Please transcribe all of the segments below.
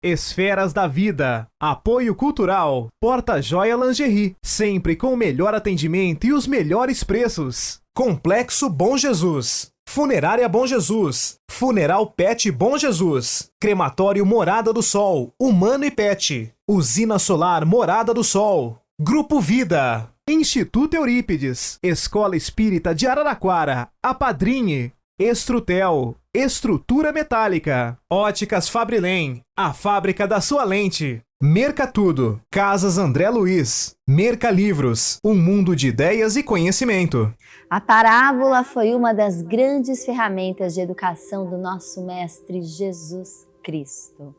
Esferas da Vida, Apoio Cultural, Porta Joia Lingerie, sempre com o melhor atendimento e os melhores preços. Complexo Bom Jesus, Funerária Bom Jesus, Funeral Pet Bom Jesus, Crematório Morada do Sol, Humano e Pet, Usina Solar Morada do Sol, Grupo Vida, Instituto Eurípides, Escola Espírita de Araraquara, Apadrinhe, Estrutel, Estrutura Metálica, Óticas Fabrilém, a fábrica da sua lente, Mercatudo, Casas André Luiz, Mercalivros, um mundo de ideias e conhecimento. A parábola foi uma das grandes ferramentas de educação do nosso Mestre Jesus Cristo.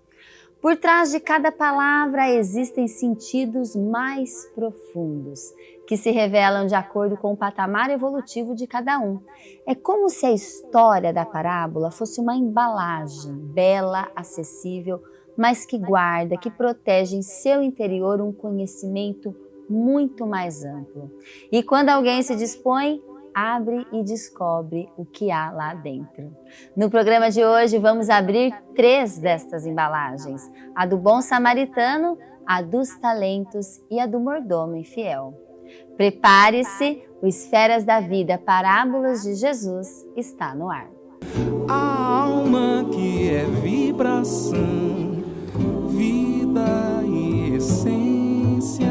Por trás de cada palavra existem sentidos mais profundos, que se revelam de acordo com o patamar evolutivo de cada um. É como se a história da parábola fosse uma embalagem bela, acessível, mas que guarda, que protege em seu interior um conhecimento muito mais amplo. E quando alguém se dispõe, abre e descobre o que há lá dentro. No programa de hoje vamos abrir 3 destas embalagens: a do bom samaritano, a dos talentos e a do mordomo infiel. Prepare-se, o Esferas da Vida, Parábolas de Jesus está no ar. A alma que é vibração, vida e essência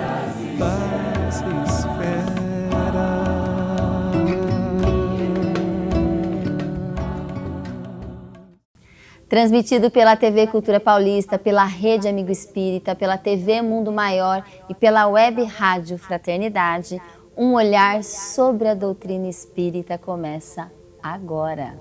das esferas. Transmitido pela TV Cultura Paulista, pela Rede Amigo Espírita, pela TV Mundo Maior e pela Web Rádio Fraternidade, um olhar sobre a doutrina espírita começa agora.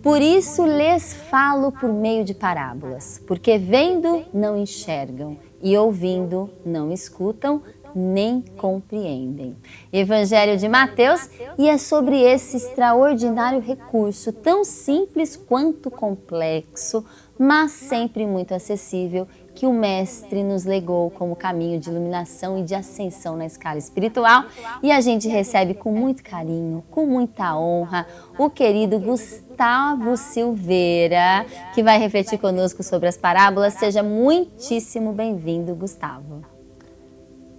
Por isso lhes falo por meio de parábolas, porque vendo não enxergam e ouvindo não escutam, nem compreendem. Evangelho de Mateus, e é sobre esse extraordinário recurso, tão simples quanto complexo, mas sempre muito acessível, que o Mestre nos legou como caminho de iluminação e de ascensão na escala espiritual, e a gente recebe com muito carinho, com muita honra, o querido Gustavo Silveira, que vai refletir conosco sobre as parábolas. Seja muitíssimo bem-vindo, Gustavo.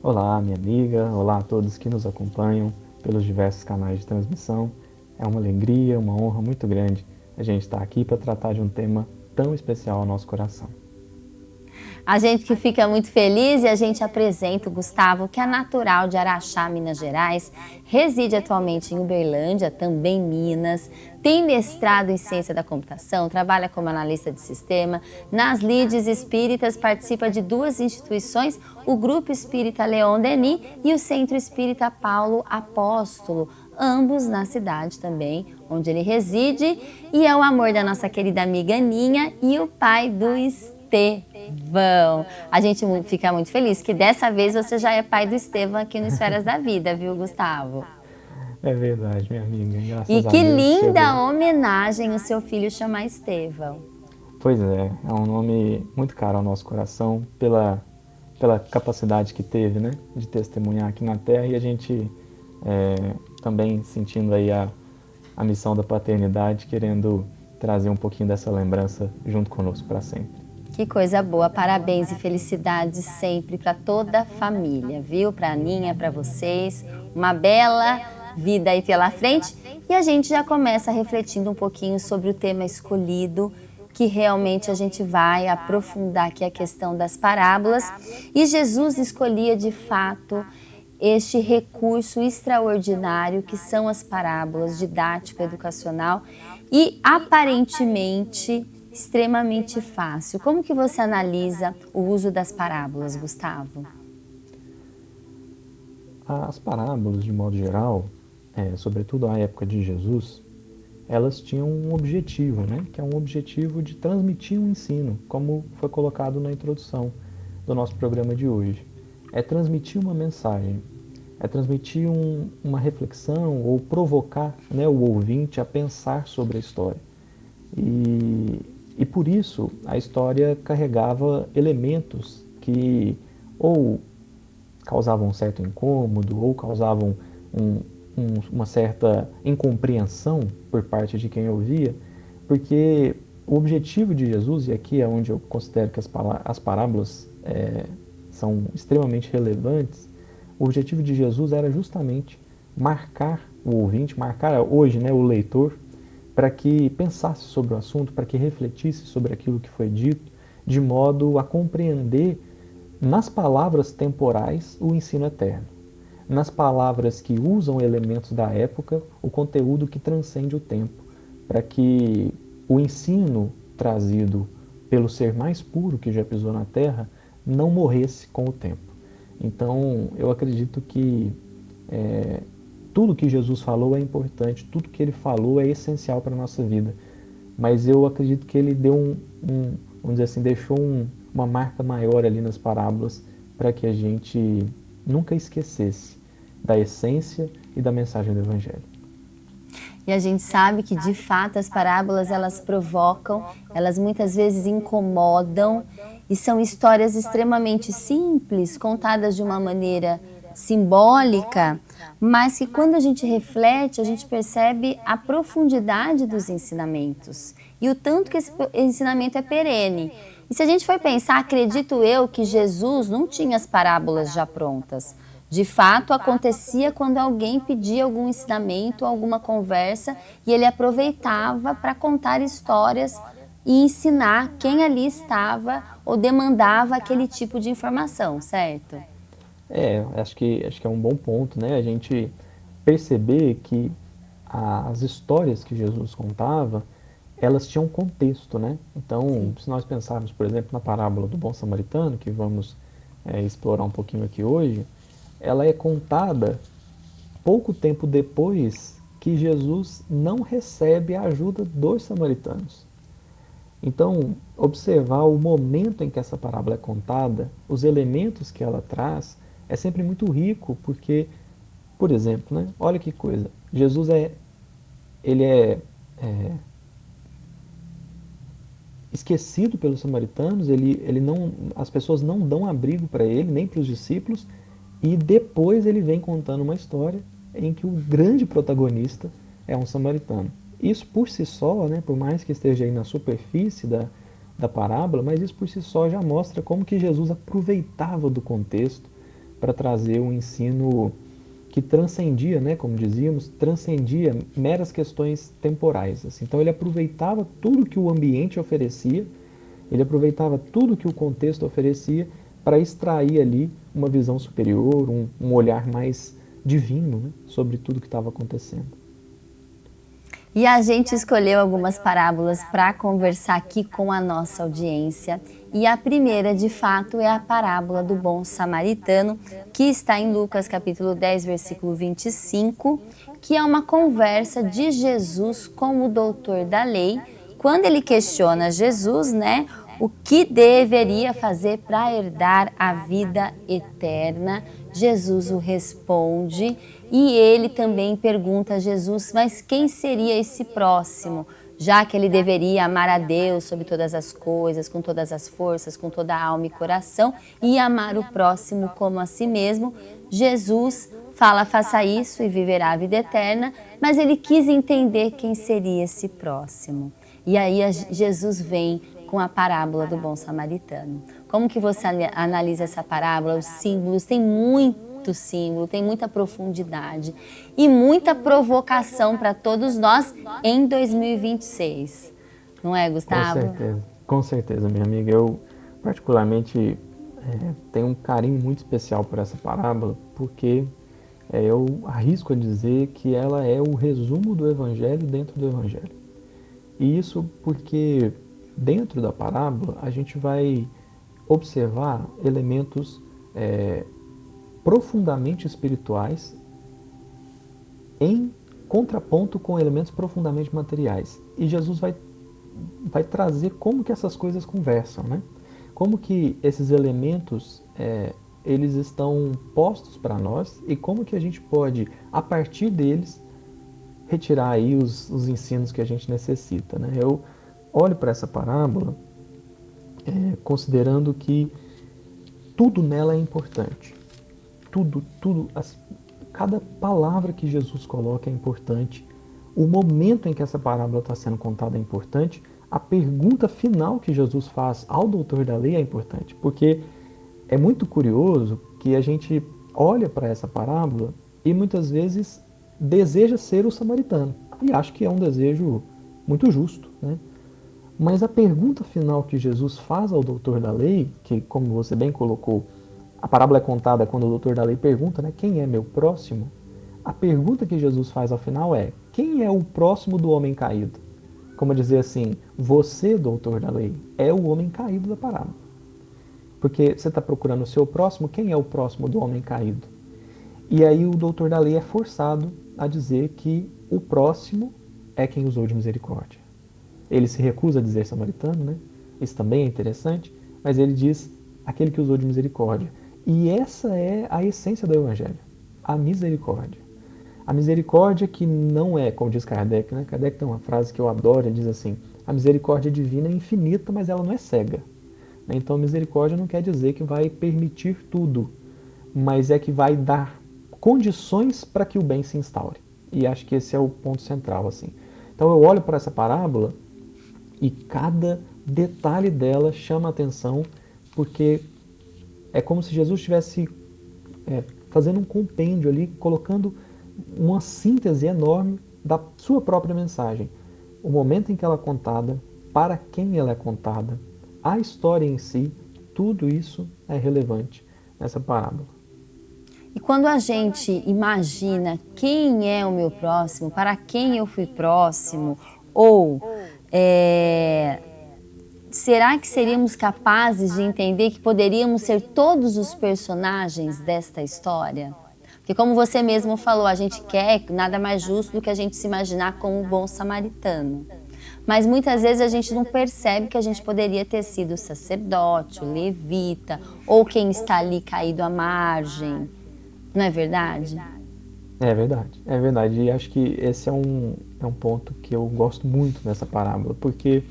Olá, minha amiga, olá a todos que nos acompanham pelos diversos canais de transmissão. É uma alegria, uma honra muito grande a gente estar aqui para tratar de um tema tão especial ao nosso coração. A gente que fica muito feliz, e a gente apresenta o Gustavo, que é natural de Araxá, Minas Gerais, reside atualmente em Uberlândia, também Minas, tem mestrado em Ciência da Computação, trabalha como analista de sistema, nas lides espíritas, participa de 2 instituições, o Grupo Espírita Leon Denis e o Centro Espírita Paulo Apóstolo, ambos na cidade também, onde ele reside, e é o amor da nossa querida amiga Aninha e o pai do Estevão. A gente fica muito feliz que dessa vez você já é pai do Estevão aqui no Esferas da Vida, viu, Gustavo? É verdade, minha amiga. Graças E a que Deus linda chegou. homenagem o seu filho chamar Estevão. Pois é um nome muito caro ao nosso coração pela capacidade que teve, né, de testemunhar aqui na Terra, e a gente também sentindo aí a missão da paternidade, querendo trazer um pouquinho dessa lembrança junto conosco para sempre. Que coisa boa, parabéns e felicidades sempre para toda a família, viu? Para a Aninha, para vocês, uma bela vida aí pela frente. E a gente já começa refletindo um pouquinho sobre o tema escolhido, que realmente a gente vai aprofundar aqui a questão das parábolas. E Jesus escolhia de fato este recurso extraordinário que são as parábolas, didático, educacional e aparentemente extremamente fácil. Como que você analisa o uso das parábolas, Gustavo? As parábolas, de modo geral, sobretudo à época de Jesus, elas tinham um objetivo, né? Que é um objetivo de transmitir um ensino, como foi colocado na introdução do nosso programa de hoje. É transmitir uma mensagem, é transmitir uma reflexão ou provocar, né, o ouvinte a pensar sobre a história. E por isso a história carregava elementos que ou causavam um certo incômodo ou causavam uma certa incompreensão por parte de quem ouvia, porque o objetivo de Jesus, e aqui é onde eu considero que as parábolas são extremamente relevantes, o objetivo de Jesus era justamente marcar o ouvinte, marcar hoje, né, o leitor, para que pensasse sobre o assunto, para que refletisse sobre aquilo que foi dito, de modo a compreender nas palavras temporais o ensino eterno, nas palavras que usam elementos da época, o conteúdo que transcende o tempo, para que o ensino trazido pelo ser mais puro que já pisou na Terra não morresse com o tempo. Então, eu acredito que tudo que Jesus falou é importante, tudo que ele falou é essencial para a nossa vida. Mas eu acredito que ele deu vamos dizer assim, deixou uma marca maior ali nas parábolas para que a gente nunca esquecesse da essência e da mensagem do Evangelho. E a gente sabe que, de fato, as parábolas, elas provocam, elas muitas vezes incomodam, e são histórias extremamente simples, contadas de uma maneira simbólica, mas que quando a gente reflete, a gente percebe a profundidade dos ensinamentos e o tanto que esse ensinamento é perene. E se a gente for pensar, acredito eu que Jesus não tinha as parábolas já prontas. De fato, acontecia quando alguém pedia algum ensinamento, alguma conversa, e ele aproveitava para contar histórias e ensinar quem ali estava ou demandava aquele tipo de informação, certo? Acho que é um bom ponto, né? A gente perceber que as histórias que Jesus contava, elas tinham contexto, né? Então, se nós pensarmos, por exemplo, na parábola do bom samaritano, que vamos explorar um pouquinho aqui hoje, ela é contada pouco tempo depois que Jesus não recebe a ajuda dos samaritanos. Então, observar o momento em que essa parábola é contada, os elementos que ela traz, é sempre muito rico, porque, por exemplo, né, olha que coisa, Jesus ele é esquecido pelos samaritanos, as pessoas não dão abrigo para ele, nem para os discípulos, e depois ele vem contando uma história em que o grande protagonista é um samaritano. Isso por si só, né, por mais que esteja aí na superfície da parábola, mas isso por si só já mostra como que Jesus aproveitava do contexto para trazer um ensino que transcendia, né, como dizíamos, transcendia meras questões temporais. Assim. Então ele aproveitava tudo que o ambiente oferecia, ele aproveitava tudo que o contexto oferecia para extrair ali uma visão superior, um olhar mais divino, né, sobre tudo que estava acontecendo. E a gente escolheu algumas parábolas para conversar aqui com a nossa audiência. E a primeira, de fato, é a parábola do bom samaritano, que está em Lucas capítulo 10, versículo 25, que é uma conversa de Jesus com o doutor da lei, quando ele questiona Jesus, né, o que deveria fazer para herdar a vida eterna. Jesus o responde e ele também pergunta a Jesus, mas quem seria esse próximo? Já que ele deveria amar a Deus sobre todas as coisas, com todas as forças, com toda a alma e coração, e amar o próximo como a si mesmo, Jesus fala, faça isso e viverá a vida eterna, mas ele quis entender quem seria esse próximo. E aí Jesus vem com a parábola do bom samaritano. Como que você analisa essa parábola? Os símbolos, tem muito símbolo, tem muita profundidade e muita provocação para todos nós em 2026. Não é, Gustavo? Com certeza, minha amiga. Eu, particularmente, tenho um carinho muito especial por essa parábola, porque eu arrisco a dizer que ela é o resumo do Evangelho dentro do Evangelho. E isso porque dentro da parábola a gente vai observar elementos profundamente espirituais em contraponto com elementos profundamente materiais. E Jesus vai trazer como que essas coisas conversam, né? Como que esses elementos eles estão postos para nós e como que a gente pode, a partir deles, retirar aí os ensinos que a gente necessita, né? Eu olho para essa parábola considerando que tudo nela é importante. Tudo, cada palavra que Jesus coloca é importante. O momento em que essa parábola está sendo contada é importante, a pergunta final que Jesus faz ao doutor da lei é importante, porque é muito curioso que a gente olha para essa parábola e muitas vezes deseja ser o samaritano. E acho que é um desejo muito justo, né? Mas a pergunta final que Jesus faz ao doutor da lei, que como você bem colocou, a parábola é contada quando o doutor da lei pergunta, né, quem é meu próximo? A pergunta que Jesus faz ao final é, quem é o próximo do homem caído? Como dizer assim, você, doutor da lei, é o homem caído da parábola. Porque você está procurando o seu próximo, quem é o próximo do homem caído? E aí o doutor da lei é forçado a dizer que o próximo é quem usou de misericórdia. Ele se recusa a dizer samaritano, né? Isso também é interessante, mas ele diz aquele que usou de misericórdia. E essa é a essência do Evangelho, a misericórdia. A misericórdia que não é, como diz Kardec, né? Kardec tem uma frase que eu adoro, ele diz assim, a misericórdia divina é infinita, mas ela não é cega. Então misericórdia não quer dizer que vai permitir tudo, mas é que vai dar condições para que o bem se instaure. E acho que esse é o ponto central, assim. Então eu olho para essa parábola e cada detalhe dela chama a atenção, porque é como se Jesus estivesse fazendo um compêndio ali, colocando uma síntese enorme da sua própria mensagem. O momento em que ela é contada, para quem ela é contada, a história em si, tudo isso é relevante nessa parábola. E quando a gente imagina quem é o meu próximo, para quem eu fui próximo, ou será que seríamos capazes de entender que poderíamos ser todos os personagens desta história? Porque como você mesmo falou, a gente quer nada mais justo do que a gente se imaginar como um bom samaritano. Mas muitas vezes a gente não percebe que a gente poderia ter sido o sacerdote, o levita, ou quem está ali caído à margem. Não é verdade? É verdade, é verdade. E acho que esse é um ponto que eu gosto muito nessa parábola, porque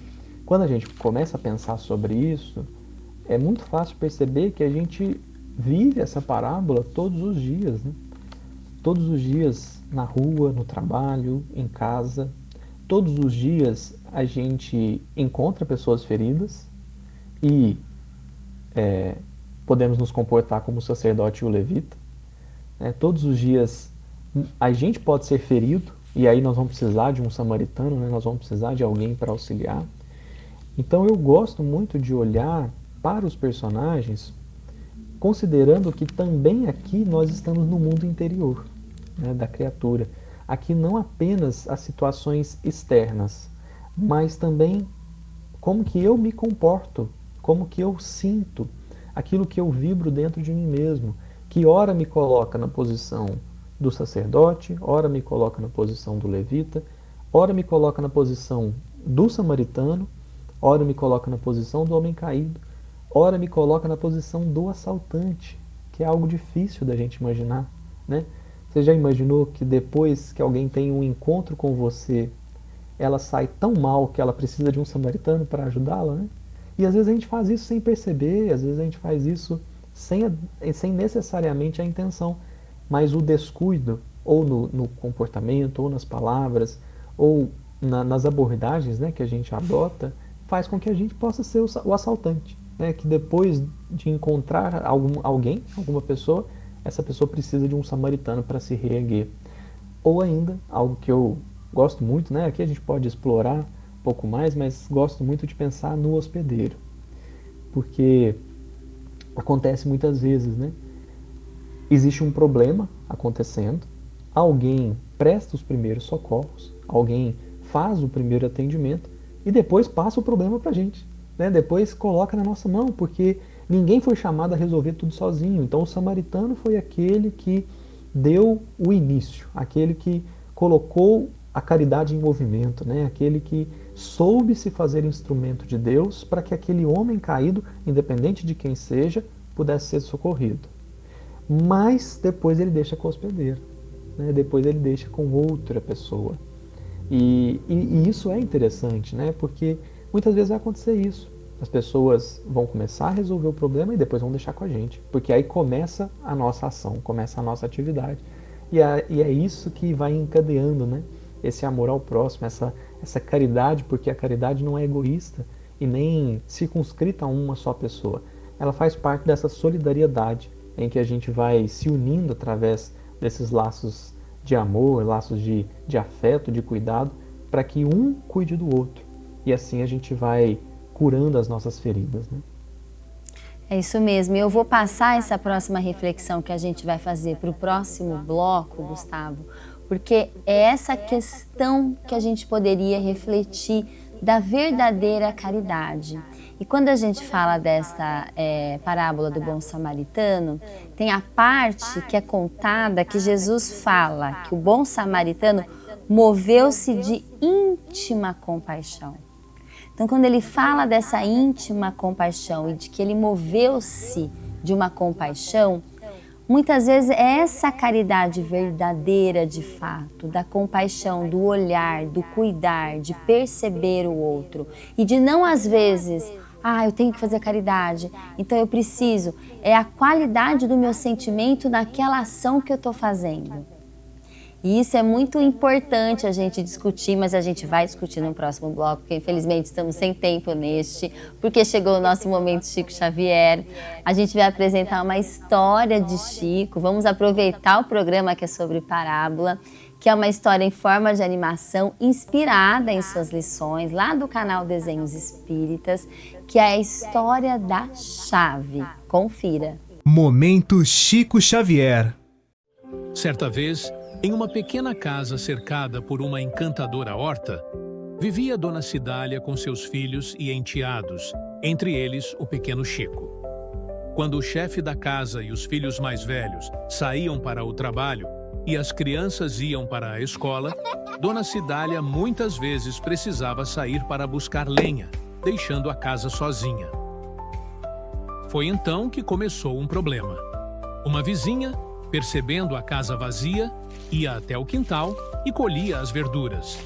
quando a gente começa a pensar sobre isso, é muito fácil perceber que a gente vive essa parábola todos os dias, né? Todos os dias na rua, no trabalho, em casa. Todos os dias a gente encontra pessoas feridas e podemos nos comportar como o sacerdote e o levita. Todos os dias a gente pode ser ferido e aí nós vamos precisar de um samaritano, né? Nós vamos precisar de alguém para auxiliar. Então eu gosto muito de olhar para os personagens considerando que também aqui nós estamos no mundo interior, né, da criatura. Aqui não apenas as situações externas, mas também como que eu me comporto, como que eu sinto, aquilo que eu vibro dentro de mim mesmo, que ora me coloca na posição do sacerdote, ora me coloca na posição do levita, ora me coloca na posição do samaritano, ora me coloca na posição do homem caído, ora me coloca na posição do assaltante, que é algo difícil da gente imaginar, né? Você já imaginou que depois que alguém tem um encontro com você, ela sai tão mal que ela precisa de um samaritano para ajudá-la, né? E às vezes a gente faz isso sem perceber, às vezes a gente faz isso sem necessariamente a intenção, mas o descuido, ou no comportamento, ou nas palavras, ou nas abordagens, né, que a gente adota, faz com que a gente possa ser o assaltante, né? Que depois de encontrar alguém, alguma pessoa, essa pessoa precisa de um samaritano para se reerguer. Ou ainda, algo que eu gosto muito, né? Aqui a gente pode explorar um pouco mais, mas gosto muito de pensar no hospedeiro. Porque acontece muitas vezes, né? Existe um problema acontecendo, alguém presta os primeiros socorros, alguém faz o primeiro atendimento e depois passa o problema para a gente, né? Depois coloca na nossa mão, porque ninguém foi chamado a resolver tudo sozinho. Então o samaritano foi aquele que deu o início, aquele que colocou a caridade em movimento, né? Aquele que soube se fazer instrumento de Deus para que aquele homem caído, independente de quem seja, pudesse ser socorrido. Mas depois ele deixa com o hospedeiro, né? Depois ele deixa com outra pessoa. E isso é interessante, né? Porque muitas vezes vai acontecer isso. As pessoas vão começar a resolver o problema e depois vão deixar com a gente. Porque aí começa a nossa ação, começa a nossa atividade. E é isso que vai encadeando, né? Esse amor ao próximo, essa caridade, porque a caridade não é egoísta e nem circunscrita a uma só pessoa. Ela faz parte dessa solidariedade em que a gente vai se unindo através desses laços de amor, laços de afeto, de cuidado, para que um cuide do outro. E assim a gente vai curando as nossas feridas, né? É isso mesmo. Eu vou passar essa próxima reflexão que a gente vai fazer para o próximo bloco, Gustavo, porque é essa questão que a gente poderia refletir da verdadeira caridade. E quando a gente fala dessa parábola do bom samaritano, tem a parte que é contada que Jesus fala que o bom samaritano moveu-se de íntima compaixão. Então, quando ele fala dessa íntima compaixão e de que ele moveu-se de uma compaixão, muitas vezes é essa caridade verdadeira de fato, da compaixão, do olhar, do cuidar, de perceber o outro e de não às vezes, eu tenho que fazer caridade, então eu preciso, é a qualidade do meu sentimento naquela ação que eu estou fazendo. E isso é muito importante a gente discutir, mas a gente vai discutir no próximo bloco, porque infelizmente estamos sem tempo neste, porque chegou o nosso momento Chico Xavier. A gente vai apresentar uma história de Chico, vamos aproveitar o programa que é sobre parábola, que é uma história em forma de animação inspirada em suas lições, lá do canal Desenhos Espíritas, que é a história da chave. Confira. Momento Chico Xavier. Certa vez, em uma pequena casa cercada por uma encantadora horta, vivia Dona Cidália com seus filhos e enteados, entre eles o pequeno Chico. Quando o chefe da casa e os filhos mais velhos saíam para o trabalho e as crianças iam para a escola, Dona Cidália muitas vezes precisava sair para buscar lenha, deixando a casa sozinha. Foi então que começou um problema. Uma vizinha, percebendo a casa vazia, ia até o quintal e colhia as verduras.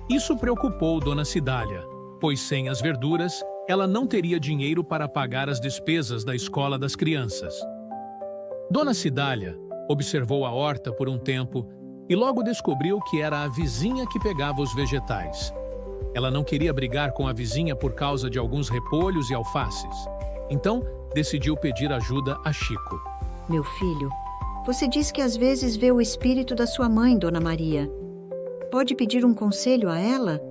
Isso preocupou Dona Cidália, pois sem as verduras, ela não teria dinheiro para pagar as despesas da escola das crianças. Dona Cidália observou a horta por um tempo e logo descobriu que era a vizinha que pegava os vegetais. Ela não queria brigar com a vizinha por causa de alguns repolhos e alfaces. Então, decidiu pedir ajuda a Chico. Meu filho, você diz que às vezes vê o espírito da sua mãe, Dona Maria. Pode pedir um conselho a ela?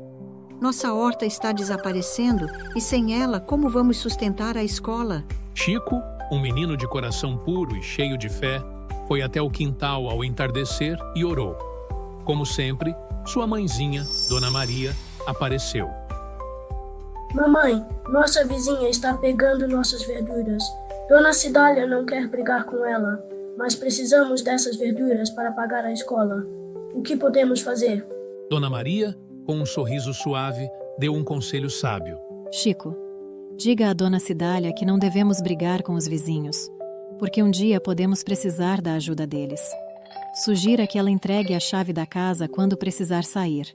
Nossa horta está desaparecendo e sem ela, como vamos sustentar a escola? Chico, um menino de coração puro e cheio de fé, foi até o quintal ao entardecer e orou. Como sempre, sua mãezinha, Dona Maria, apareceu. Mamãe, nossa vizinha está pegando nossas verduras. Dona Cidália não quer brigar com ela, mas precisamos dessas verduras para pagar a escola. O que podemos fazer? Dona Maria, com um sorriso suave, deu um conselho sábio. Chico, diga à Dona Cidália que não devemos brigar com os vizinhos, porque um dia podemos precisar da ajuda deles. Sugira que ela entregue a chave da casa quando precisar sair.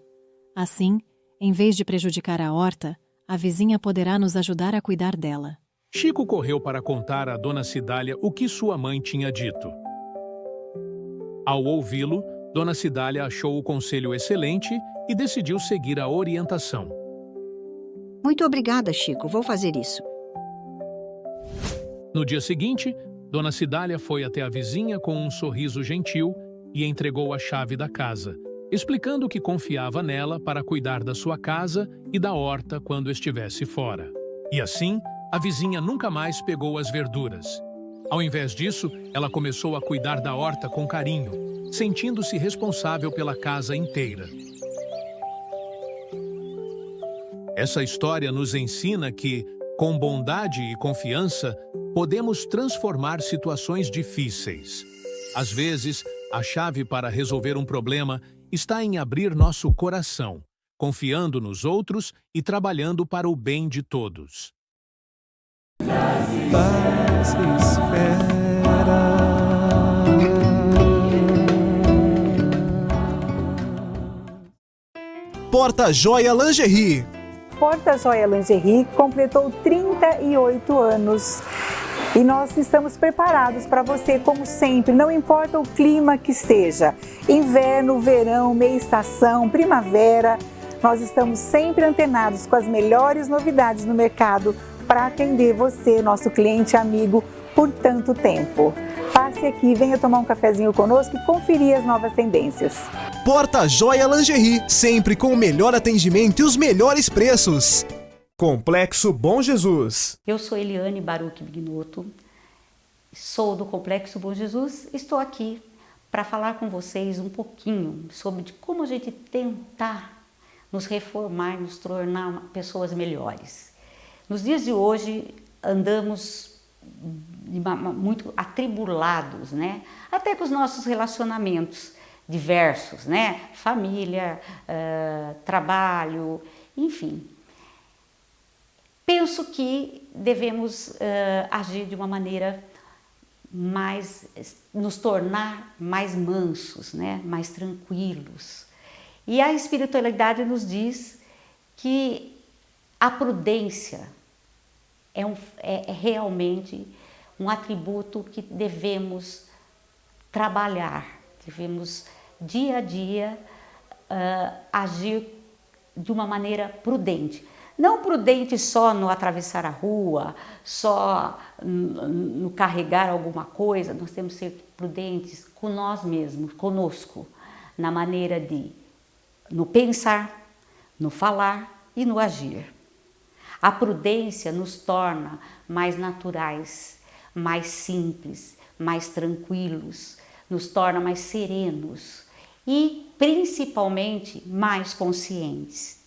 Assim, em vez de prejudicar a horta, a vizinha poderá nos ajudar a cuidar dela. Chico correu para contar a Dona Cidália o que sua mãe tinha dito. Ao ouvi-lo, Dona Cidália achou o conselho excelente e decidiu seguir a orientação. Muito obrigada, Chico. Vou fazer isso. No dia seguinte, Dona Cidália foi até a vizinha com um sorriso gentil e entregou a chave da casa, explicando que confiava nela para cuidar da sua casa e da horta quando estivesse fora. E assim, a vizinha nunca mais pegou as verduras. Ao invés disso, ela começou a cuidar da horta com carinho, sentindo-se responsável pela casa inteira. Essa história nos ensina que, com bondade e confiança, podemos transformar situações difíceis. Às vezes, a chave para resolver um problema está em abrir nosso coração, confiando nos outros e trabalhando para o bem de todos. Paz espera. Porta Joia Lingerie. Porta Joia Lingerie completou 38 anos. E nós estamos preparados para você, como sempre, não importa o clima que esteja. Inverno, verão, meia estação, primavera. Nós estamos sempre antenados com as melhores novidades no mercado para atender você, nosso cliente amigo, por tanto tempo. Passe aqui, venha tomar um cafezinho conosco e conferir as novas tendências. Porta Joia Lingerie, sempre com o melhor atendimento e os melhores preços. Complexo Bom Jesus. Eu sou Eliane Baruch Bignotto, sou do Complexo Bom Jesus. Estou aqui para falar com vocês um pouquinho sobre como a gente tentar nos reformar, nos tornar pessoas melhores. Nos dias de hoje andamos muito atribulados, né? Até com os nossos relacionamentos diversos, né? Família, trabalho, enfim. Penso que devemos agir de uma maneira nos tornar mais mansos, né? Mais tranquilos. E a espiritualidade nos diz que a prudência é realmente um atributo que devemos trabalhar, devemos dia a dia agir de uma maneira prudente. Não prudente só no atravessar a rua, só no carregar alguma coisa, nós temos que ser prudentes com nós mesmos, conosco, na maneira no pensar, no falar e no agir. A prudência nos torna mais naturais, mais simples, mais tranquilos, nos torna mais serenos e, principalmente, mais conscientes.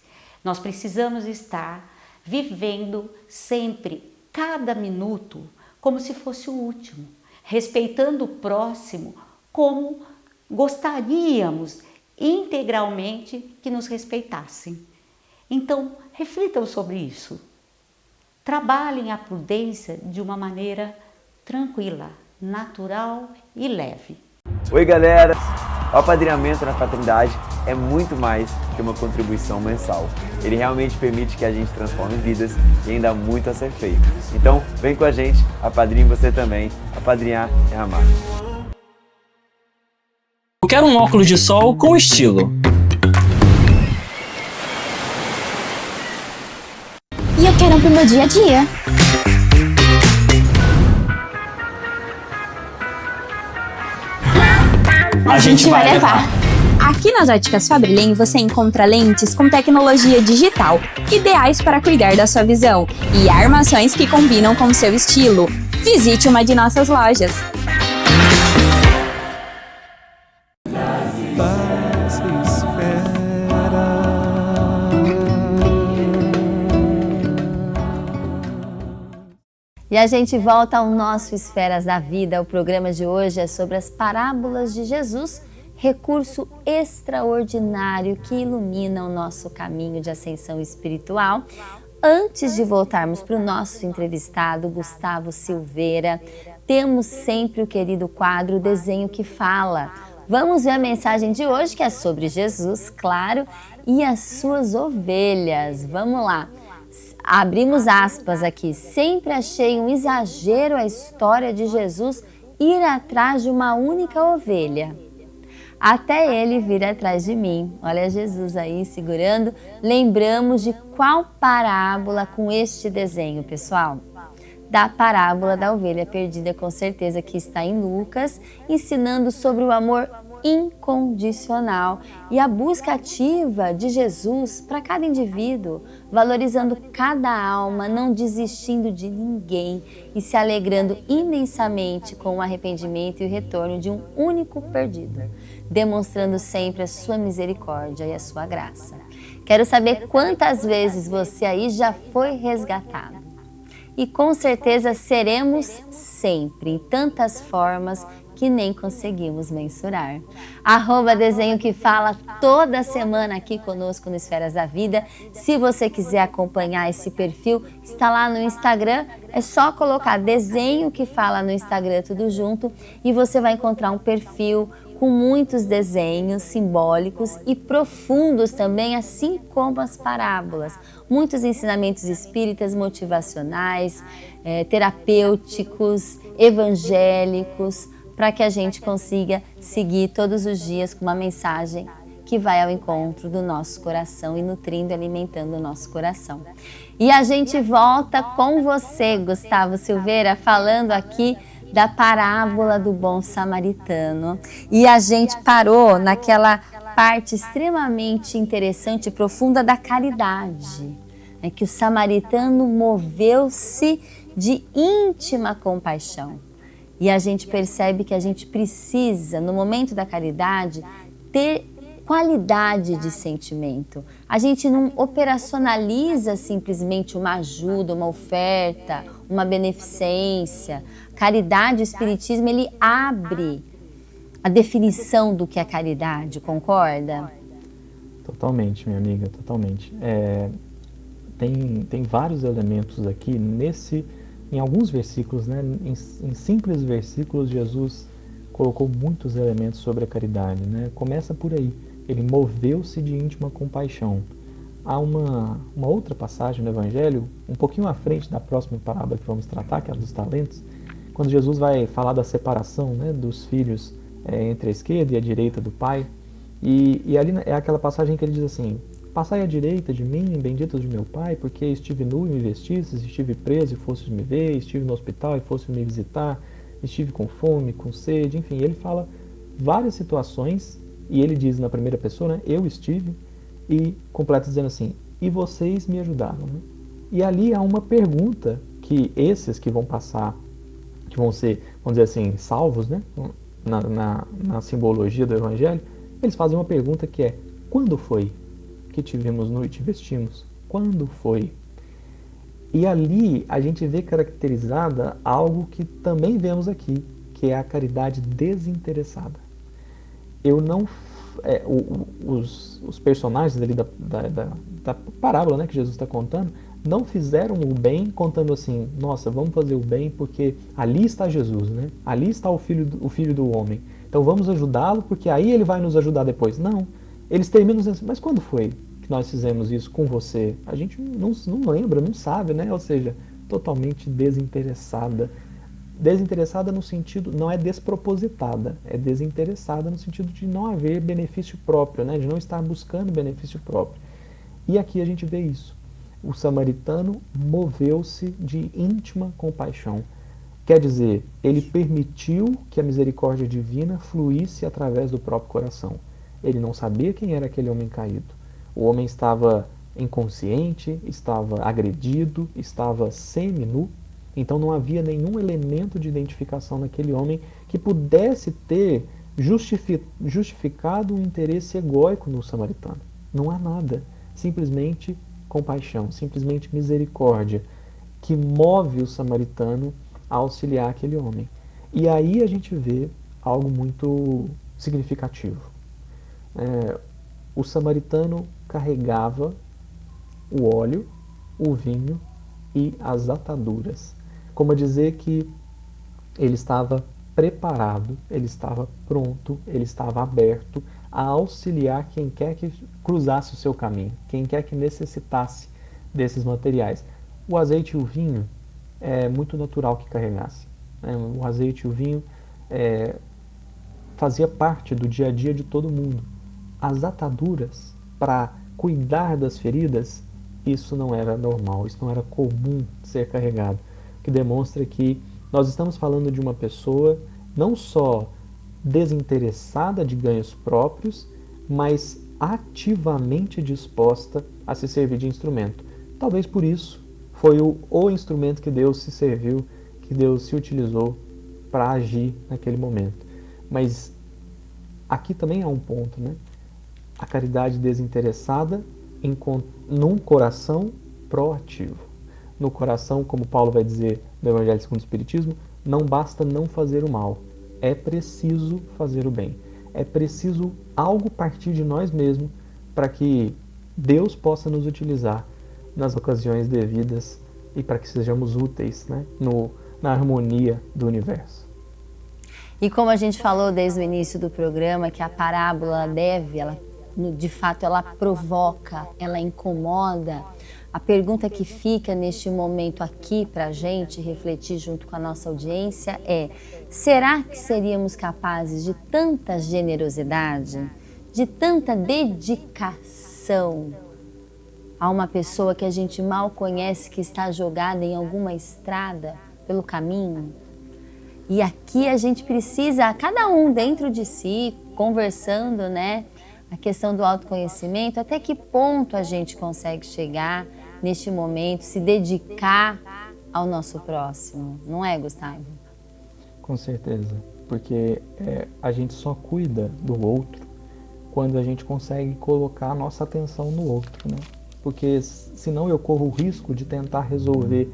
Nós precisamos estar vivendo sempre, cada minuto, como se fosse o último, respeitando o próximo como gostaríamos integralmente que nos respeitassem. Então, reflitam sobre isso. Trabalhem a prudência de uma maneira tranquila, natural e leve. Oi, galera! O apadrinhamento na Fraternidade é muito mais que uma contribuição mensal. Ele realmente permite que a gente transforme vidas e ainda há muito a ser feito. Então, vem com a gente, apadrinhe você também. Apadrinhar é amar. Eu quero um óculos de sol com estilo. E eu quero um pro meu dia a dia. A gente vai levar. Aqui nas Óticas Fabrilem você encontra lentes com tecnologia digital, ideais para cuidar da sua visão, e armações que combinam com o seu estilo. Visite uma de nossas lojas. E a gente volta ao nosso Esferas da Vida. O programa de hoje é sobre as parábolas de Jesus, recurso extraordinário que ilumina o nosso caminho de ascensão espiritual. Antes de voltarmos para o nosso entrevistado, Gustavo Silveira, temos sempre o querido quadro Desenho que Fala. Vamos ver a mensagem de hoje, que é sobre Jesus, claro, e as suas ovelhas. Vamos lá. Abrimos aspas aqui. Sempre achei um exagero a história de Jesus ir atrás de uma única ovelha, até ele vir atrás de mim. Olha Jesus aí segurando. Lembramos de qual parábola com este desenho, pessoal? Da parábola da ovelha perdida, com certeza, que está em Lucas, ensinando sobre o amor incondicional e a busca ativa de Jesus para cada indivíduo, valorizando cada alma, não desistindo de ninguém e se alegrando imensamente com o arrependimento e o retorno de um único perdido, demonstrando sempre a sua misericórdia e a sua graça. Quero saber quantas vezes você aí já foi resgatado. E com certeza seremos sempre, em tantas formas que nem conseguimos mensurar. @Desenho que Fala toda semana aqui conosco no Esferas da Vida. Se você quiser acompanhar esse perfil, está lá no Instagram. É só colocar Desenho que Fala no Instagram, tudo junto, e você vai encontrar um perfil com muitos desenhos simbólicos e profundos também, assim como as parábolas. Muitos ensinamentos espíritas, motivacionais, terapêuticos, evangélicos, para que a gente consiga seguir todos os dias com uma mensagem que vai ao encontro do nosso coração e nutrindo, alimentando o nosso coração. E a gente volta com você, Gustavo Silveira, falando aqui da parábola do bom samaritano. E a gente parou naquela parte extremamente interessante e profunda da caridade, né? Que o samaritano moveu-se de íntima compaixão. E a gente percebe que a gente precisa, no momento da caridade, ter qualidade de sentimento. A gente não operacionaliza simplesmente uma ajuda, uma oferta, uma beneficência. Caridade, o Espiritismo, ele abre a definição do que é caridade, concorda? Totalmente, minha amiga, totalmente. Tem vários elementos aqui em alguns versículos, né? Em simples versículos, Jesus colocou muitos elementos sobre a caridade, né? Começa por aí. Ele moveu-se de íntima compaixão. Há uma outra passagem no Evangelho, um pouquinho à frente da próxima parábola que vamos tratar, que é a dos talentos, quando Jesus vai falar da separação, né, dos filhos entre a esquerda e a direita do Pai. E ali é aquela passagem que ele diz assim: passai à direita de mim, benditos de meu Pai, porque estive nu e me vestistes, estive preso e fostes me ver, estive no hospital e fostes me visitar, estive com fome, com sede, enfim, ele fala várias situações. E ele diz na primeira pessoa, né, eu estive, e completa dizendo assim, e vocês me ajudaram. Né? E ali há uma pergunta que esses que vão passar, que vão ser, vamos dizer assim, salvos, né, na simbologia do Evangelho, eles fazem uma pergunta que é, quando foi que te vimos nu e te vestimos? Quando foi? E ali a gente vê caracterizada algo que também vemos aqui, que é a caridade desinteressada. Os personagens ali da parábola, né, que Jesus está contando, não fizeram o bem contando assim, nossa, vamos fazer o bem porque ali está Jesus, né? Ali está o filho do homem. Então vamos ajudá-lo porque aí ele vai nos ajudar depois. Não, eles terminam dizendo assim, mas quando foi que nós fizemos isso com você? A gente não lembra, não sabe, né? Ou seja, totalmente desinteressada. Desinteressada no sentido, não é despropositada, é desinteressada no sentido de não haver benefício próprio, né? De não estar buscando benefício próprio. E aqui a gente vê isso. O samaritano moveu-se de íntima compaixão. Quer dizer, ele permitiu que a misericórdia divina fluísse através do próprio coração. Ele não sabia quem era aquele homem caído. O homem estava inconsciente, estava agredido, estava semi-nu. Então não havia nenhum elemento de identificação naquele homem que pudesse ter justificado um interesse egóico no samaritano. Não há nada. Simplesmente compaixão, simplesmente misericórdia, que move o samaritano a auxiliar aquele homem. E aí a gente vê algo muito significativo. O samaritano carregava o óleo, o vinho e as ataduras. Como dizer que ele estava preparado, ele estava pronto, ele estava aberto a auxiliar quem quer que cruzasse o seu caminho, quem quer que necessitasse desses materiais. O azeite e o vinho é muito natural que carregasse. O azeite e o vinho fazia parte do dia a dia de todo mundo. As ataduras para cuidar das feridas, isso não era normal, isso não era comum ser carregado. Que demonstra que nós estamos falando de uma pessoa não só desinteressada de ganhos próprios, mas ativamente disposta a se servir de instrumento. Talvez por isso foi o instrumento que Deus se serviu, que Deus se utilizou para agir naquele momento. Mas aqui também há um ponto, né? A caridade desinteressada num coração proativo. No coração, como Paulo vai dizer no Evangelho segundo o Espiritismo, não basta não fazer o mal, é preciso fazer o bem. É preciso algo partir de nós mesmos para que Deus possa nos utilizar nas ocasiões devidas e para que sejamos úteis, né, na harmonia do universo. E como a gente falou desde o início do programa, que a parábola de fato, ela provoca, ela incomoda. A pergunta que fica neste momento aqui para a gente refletir junto com a nossa audiência é: será que seríamos capazes de tanta generosidade, de tanta dedicação a uma pessoa que a gente mal conhece, que está jogada em alguma estrada pelo caminho. E aqui a gente precisa, cada um dentro de si, conversando, né? A questão do autoconhecimento, até que ponto a gente consegue chegar neste momento, se dedicar ao nosso próximo, não é, Gustavo? Com certeza, porque a gente só cuida do outro quando a gente consegue colocar a nossa atenção no outro, né? Porque senão eu corro o risco de tentar resolver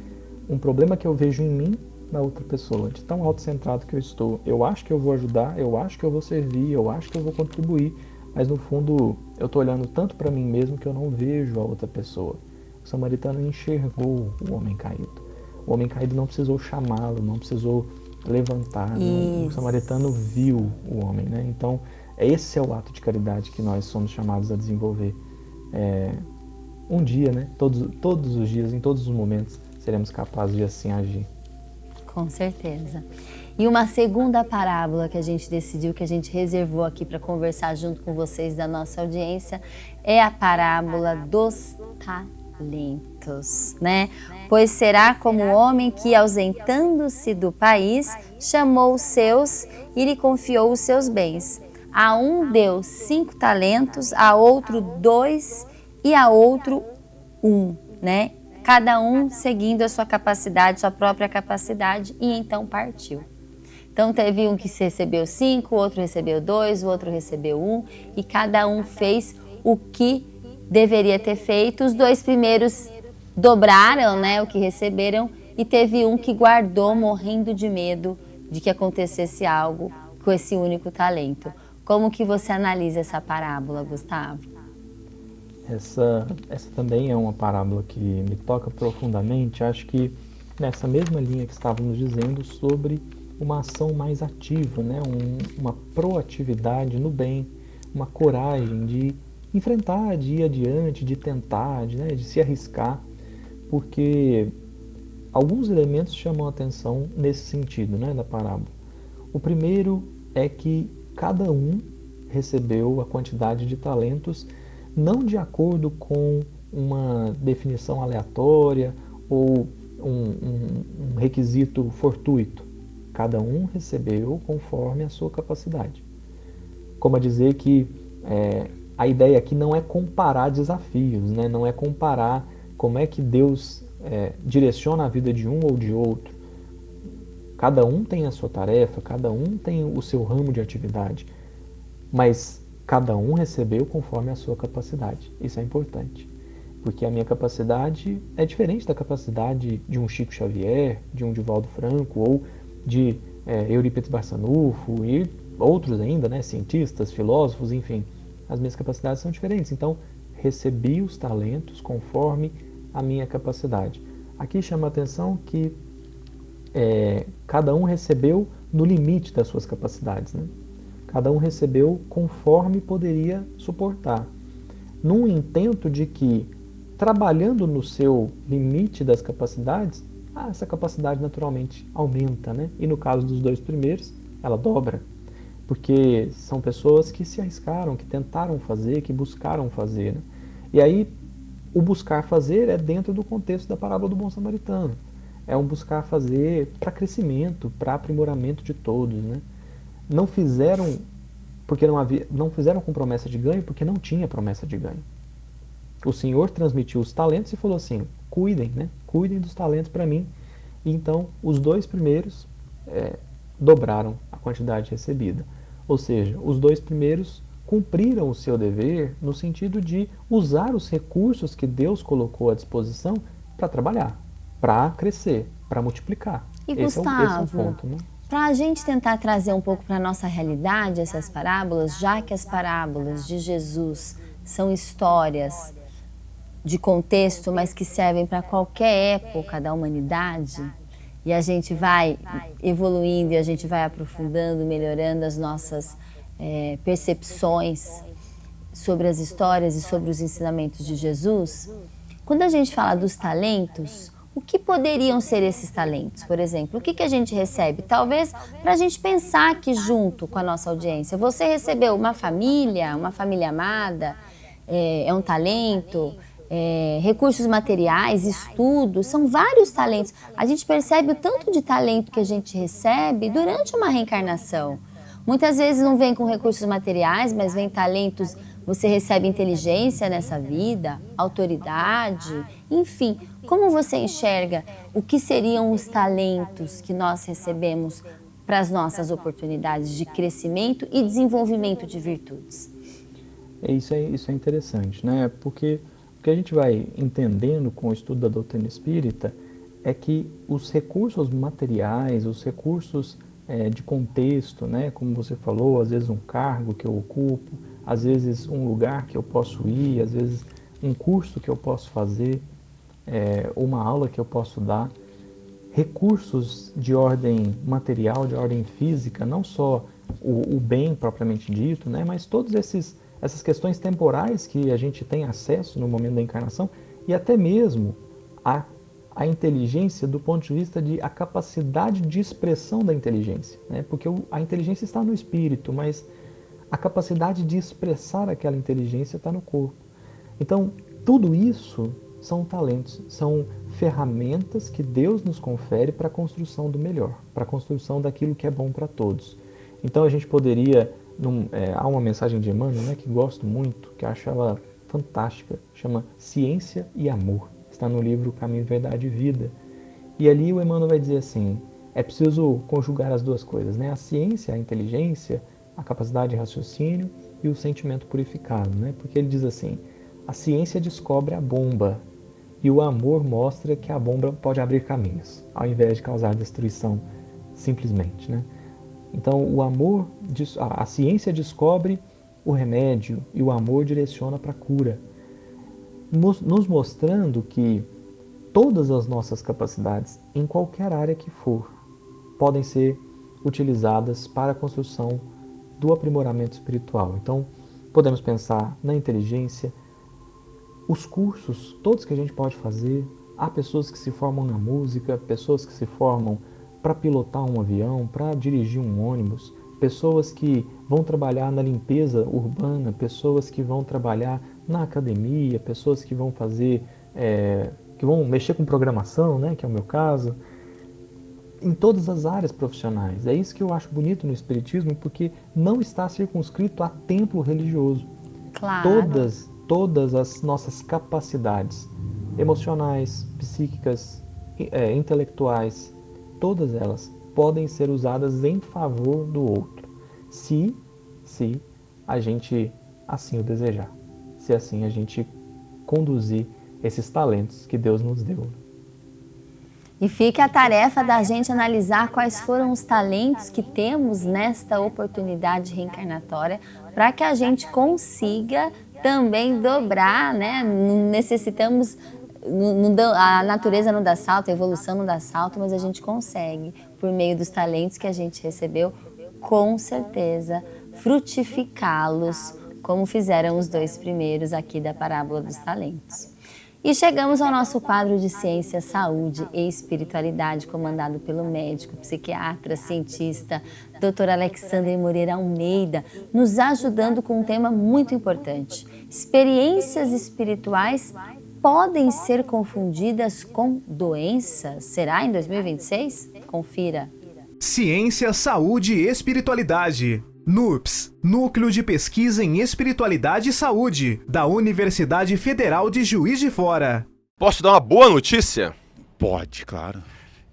um problema que eu vejo em mim na outra pessoa, de tão autocentrado que eu estou. Eu acho que eu vou ajudar, eu acho que eu vou servir, eu acho que eu vou contribuir, mas no fundo eu estou olhando tanto para mim mesmo que eu não vejo a outra pessoa. O samaritano enxergou o homem caído. O homem caído não precisou chamá-lo, não precisou levantar, né? O samaritano viu o homem, né? Então, esse é o ato de caridade que nós somos chamados a desenvolver. Um dia, né? Todos os dias, em todos os momentos, seremos capazes de assim agir. Com certeza. E uma segunda parábola que a gente decidiu, que a gente reservou aqui para conversar junto com vocês da nossa audiência, é a parábola dos talentos, né? Pois será como o homem que, ausentando-se do país, chamou os seus e lhe confiou os seus bens. A um deu 5 talentos, a outro 2 e a outro 1, né? Cada um seguindo a sua capacidade, sua própria capacidade, e então partiu. Então teve um que recebeu 5, o outro recebeu 2, o outro recebeu 1, e cada um fez o que deveria ter feito. Os 2 primeiros dobraram, né, o que receberam, e teve um que guardou, morrendo de medo de que acontecesse algo com esse único talento. Como que você analisa essa parábola, Gustavo? Essa também é uma parábola que me toca profundamente. Acho que nessa mesma linha que estávamos dizendo sobre uma ação mais ativa, né? Uma proatividade no bem, uma coragem de enfrentar, de ir adiante, de tentar, de se arriscar, porque alguns elementos chamam a atenção nesse sentido, né, da parábola. O primeiro é que cada um recebeu a quantidade de talentos não de acordo com uma definição aleatória ou um requisito fortuito. Cada um recebeu conforme a sua capacidade. Como a dizer que a ideia aqui não é comparar desafios, né? Não é comparar como é que Deus direciona a vida de um ou de outro. Cada um tem a sua tarefa, cada um tem o seu ramo de atividade, mas cada um recebeu conforme a sua capacidade. Isso é importante, porque a minha capacidade é diferente da capacidade de um Chico Xavier, de um Divaldo Franco, ou de Eurípides Barçanufo e outros ainda, né, cientistas, filósofos, enfim. As minhas capacidades são diferentes, então recebi os talentos conforme a minha capacidade. Aqui chama a atenção que cada um recebeu no limite das suas capacidades, né? Cada um recebeu conforme poderia suportar, num intento de que, trabalhando no seu limite das capacidades, essa capacidade naturalmente aumenta, né? E no caso dos 2 primeiros, ela dobra, porque são pessoas que se arriscaram, que tentaram fazer, que buscaram fazer, né? E aí, o buscar fazer é dentro do contexto da parábola do bom samaritano. É um buscar fazer para crescimento, para aprimoramento de todos, né? Não fizeram com promessa de ganho, porque não tinha promessa de ganho. O Senhor transmitiu os talentos e falou assim: cuidem, né? Cuidem dos talentos para mim. E então, os 2 primeiros dobraram a quantidade recebida. Ou seja, os 2 primeiros cumpriram o seu dever no sentido de usar os recursos que Deus colocou à disposição para trabalhar, para crescer, para multiplicar. E esse Gustavo, é o ponto, né? Para a gente tentar trazer um pouco para a nossa realidade essas parábolas, já que as parábolas de Jesus são histórias de contexto, mas que servem para qualquer época da humanidade, e a gente vai evoluindo e a gente vai aprofundando, melhorando as nossas percepções sobre as histórias e sobre os ensinamentos de Jesus. Quando a gente fala dos talentos, O que poderiam ser esses talentos, por exemplo? O que a gente recebe? Talvez para a gente pensar aqui junto com a nossa audiência. Você recebeu uma família amada, é um talento, recursos materiais, estudos, são vários talentos. A gente percebe o tanto de talento que a gente recebe durante uma reencarnação. Muitas vezes não vem com recursos materiais, mas vem talentos. Você recebe inteligência nessa vida, autoridade, enfim. Como você enxerga o que seriam os talentos que nós recebemos para as nossas oportunidades de crescimento e desenvolvimento de virtudes? Isso é interessante, né? Porque o que a gente vai entendendo com o estudo da doutrina espírita é que os recursos materiais, os recursos de contexto, né? Como você falou, às vezes um cargo que eu ocupo, às vezes um lugar que eu posso ir, às vezes um curso que eu posso fazer, uma aula que eu posso dar, recursos de ordem material, de ordem física, não só o bem propriamente dito, né? Mas todos essas questões temporais que a gente tem acesso no momento da encarnação e até mesmo a inteligência do ponto de vista a capacidade de expressão da inteligência, né? Porque a inteligência está no espírito, mas a capacidade de expressar aquela inteligência está no corpo. Então, tudo isso são talentos, são ferramentas que Deus nos confere para a construção do melhor, para a construção daquilo que é bom para todos. Então, a gente poderia... há uma mensagem de Emmanuel, né, que gosto muito, que acho ela fantástica, chama Ciência e Amor. Está no livro Caminho, Verdade e Vida. E ali o Emmanuel vai dizer assim, é preciso conjugar as duas coisas, né? A ciência, a inteligência, a capacidade de raciocínio e o sentimento purificado, né? Porque ele diz assim, a ciência descobre a bomba e o amor mostra que a bomba pode abrir caminhos, ao invés de causar destruição simplesmente, né? Então, a ciência descobre o remédio e o amor direciona para a cura, nos mostrando que todas as nossas capacidades, em qualquer área que for, podem ser utilizadas para a construção do aprimoramento espiritual. Então, podemos pensar na inteligência, os cursos, todos que a gente pode fazer. Há pessoas que se formam na música, pessoas que se formam para pilotar um avião, para dirigir um ônibus, pessoas que vão trabalhar na limpeza urbana, pessoas que vão trabalhar na academia, pessoas que vão fazer, que vão mexer com programação, né, que é o meu caso, em todas as áreas profissionais. É isso que eu acho bonito no Espiritismo, porque não está circunscrito a templo religioso. Claro. Todas as nossas capacidades emocionais, psíquicas, intelectuais, todas elas podem ser usadas em favor do outro, se a gente assim o desejar, se assim a gente conduzir esses talentos que Deus nos deu. E fica a tarefa da gente analisar quais foram os talentos que temos nesta oportunidade reencarnatória para que a gente consiga também dobrar, né? Necessitamos, a natureza não dá salto, a evolução não dá salto, mas a gente consegue, por meio dos talentos que a gente recebeu, com certeza, frutificá-los, como fizeram os 2 primeiros aqui da parábola dos talentos. E chegamos ao nosso quadro de Ciência, Saúde e Espiritualidade, comandado pelo médico, psiquiatra, cientista, Dr. Alexandre Moreira Almeida, nos ajudando com um tema muito importante. Experiências espirituais podem ser confundidas com doenças? Será em 2026? Confira. Ciência, Saúde e Espiritualidade. NUPES, Núcleo de Pesquisa em Espiritualidade e Saúde, da Universidade Federal de Juiz de Fora. Posso te dar uma boa notícia? Pode, claro.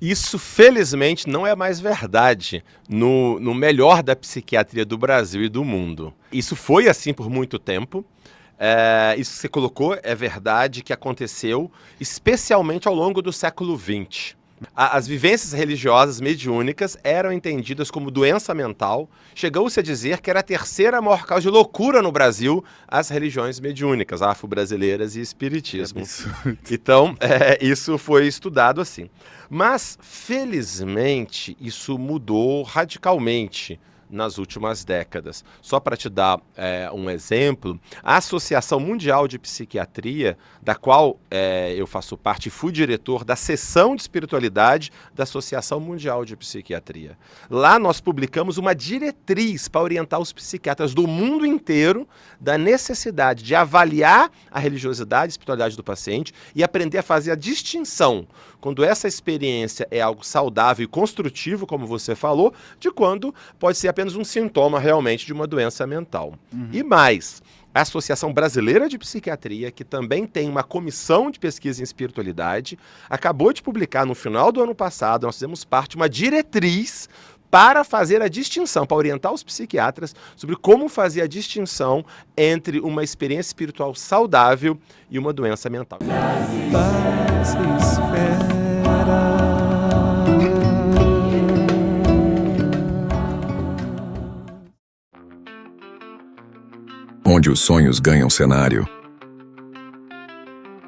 Isso, felizmente, não é mais verdade no melhor da psiquiatria do Brasil e do mundo. Isso foi assim por muito tempo. Isso que você colocou é verdade que aconteceu especialmente ao longo do século XX. As vivências religiosas mediúnicas eram entendidas como doença mental. Chegou-se a dizer que era a terceira maior causa de loucura no Brasil, as religiões mediúnicas, afro-brasileiras e espiritismo. Então, isso foi estudado assim. Mas, felizmente, isso mudou radicalmente nas últimas décadas. Só para te dar um exemplo, a Associação Mundial de Psiquiatria, da qual eu faço parte e fui diretor da seção de espiritualidade da Associação Mundial de Psiquiatria. Lá nós publicamos uma diretriz para orientar os psiquiatras do mundo inteiro da necessidade de avaliar a religiosidade e espiritualidade do paciente e aprender a fazer a distinção quando essa experiência é algo saudável e construtivo, como você falou, de quando pode ser apenas um sintoma realmente de uma doença mental. E mais, a Associação Brasileira de Psiquiatria, que também tem uma comissão de pesquisa em espiritualidade, acabou de publicar no final do ano passado, nós fizemos parte de uma diretriz para fazer a distinção, para orientar os psiquiatras sobre como fazer a distinção entre uma experiência espiritual saudável e uma doença mental. Onde os sonhos ganham cenário.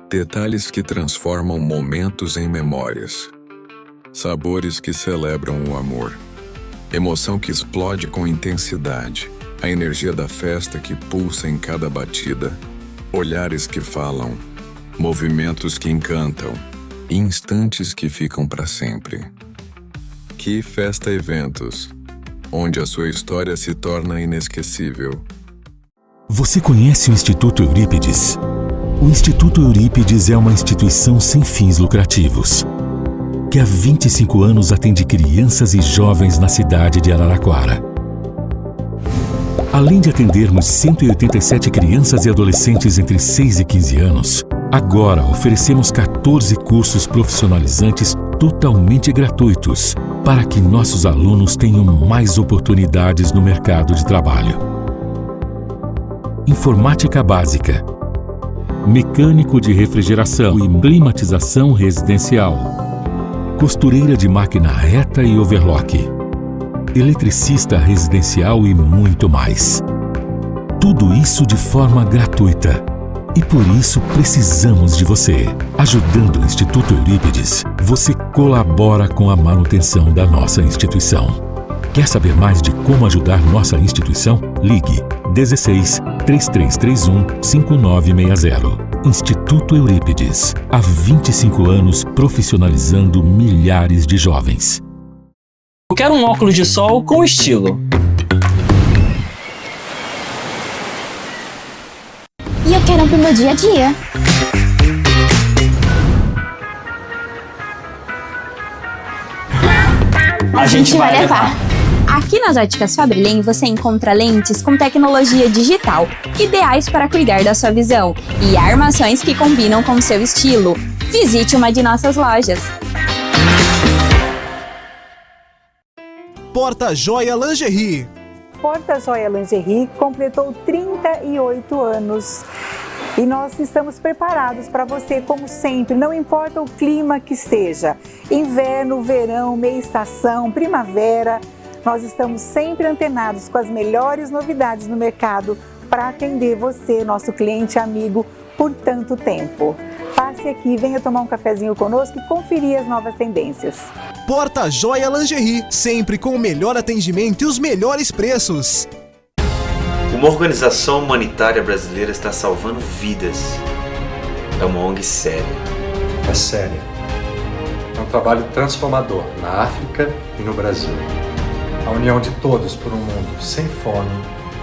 Detalhes que transformam momentos em memórias. Sabores que celebram o amor. Emoção que explode com intensidade. A energia da festa que pulsa em cada batida. Olhares que falam. Movimentos que encantam. Instantes que ficam para sempre. Que Festa Eventos, onde a sua história se torna inesquecível. Você conhece o Instituto Eurípides? O Instituto Eurípides é uma instituição sem fins lucrativos, que há 25 anos atende crianças e jovens na cidade de Araraquara. Além de atendermos 187 crianças e adolescentes entre 6 e 15 anos, agora oferecemos 14 cursos profissionalizantes totalmente gratuitos para que nossos alunos tenham mais oportunidades no mercado de trabalho. Informática básica, mecânico de refrigeração e climatização residencial, costureira de máquina reta e overlock, eletricista residencial e muito mais. Tudo isso de forma gratuita. E por isso precisamos de você. Ajudando o Instituto Eurípides, você colabora com a manutenção da nossa instituição. Quer saber mais de como ajudar nossa instituição? Ligue 16 3331 5960. Instituto Eurípides, há 25 anos profissionalizando milhares de jovens. Eu quero um óculos de sol com estilo. E eu quero pro meu dia a dia. A gente vai levar. Aqui nas Óticas Fabrilem você encontra lentes com tecnologia digital, ideais para cuidar da sua visão, e armações que combinam com o seu estilo. Visite uma de nossas lojas. Porta Joia Lingerie. Porta Joia Lingerie completou 38 anos. E nós estamos preparados para você, como sempre, não importa o clima que esteja. Inverno, verão, meia estação, primavera. Nós estamos sempre antenados com as melhores novidades no mercado para atender você, nosso cliente amigo, por tanto tempo. Passe aqui, venha tomar um cafezinho conosco e conferir as novas tendências. Porta Joia Lingerie, sempre com o melhor atendimento e os melhores preços. Uma organização humanitária brasileira está salvando vidas. É uma ONG séria. É séria. É um trabalho transformador na África e no Brasil. A união de todos por um mundo sem fome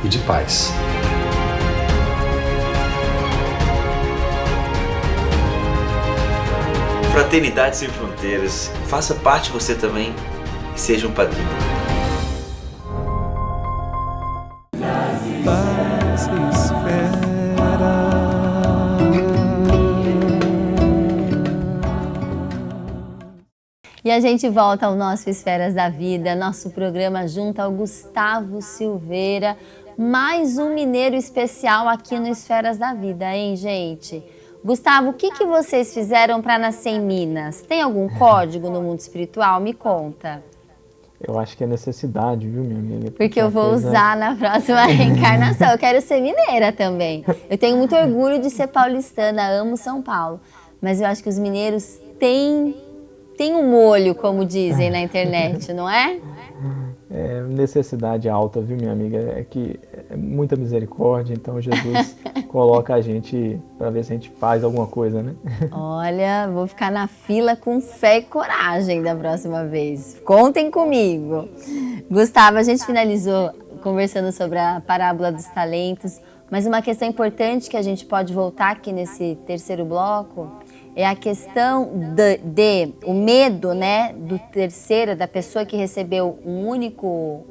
e de paz. Fraternidade Sem Fronteiras. Faça parte você também e seja um padrinho. E a gente volta ao nosso Esferas da Vida, nosso programa junto ao Gustavo Silveira, mais um mineiro especial aqui no Esferas da Vida, hein, gente? Gustavo, o que vocês fizeram para nascer em Minas? Tem algum código no mundo espiritual? Me conta. Eu acho que é necessidade, viu, minha amiga? Porque eu vou usar na próxima reencarnação. Eu quero ser mineira também. Eu tenho muito orgulho de ser paulistana, amo São Paulo. Mas eu acho que os mineiros têm um molho, como dizem na internet, não é? necessidade alta, viu, minha amiga? É que é muita misericórdia, então Jesus coloca a gente para ver se a gente faz alguma coisa, né? Olha, vou ficar na fila com fé e coragem da próxima vez. Contem comigo. Gustavo, a gente finalizou conversando sobre a parábola dos talentos, mas uma questão importante que a gente pode voltar aqui nesse terceiro bloco é a questão o medo, né, do terceiro, da pessoa que recebeu um único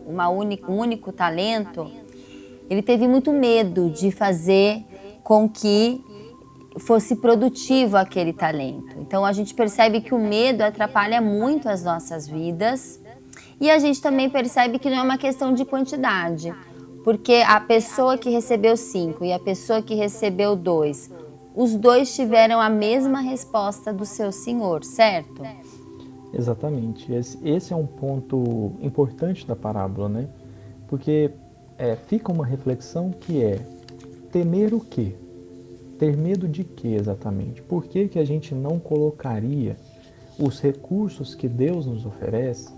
talento. Ele teve muito medo de fazer com que fosse produtivo aquele talento. Então a gente percebe que o medo atrapalha muito as nossas vidas e a gente também percebe que não é uma questão de quantidade, porque a pessoa que recebeu 5 e a pessoa que recebeu 2, os dois tiveram a mesma resposta do seu Senhor, certo? Exatamente. Esse é um ponto importante da parábola, né? Porque fica uma reflexão que é temer o quê? Ter medo de quê exatamente? Por que que a gente não colocaria os recursos que Deus nos oferece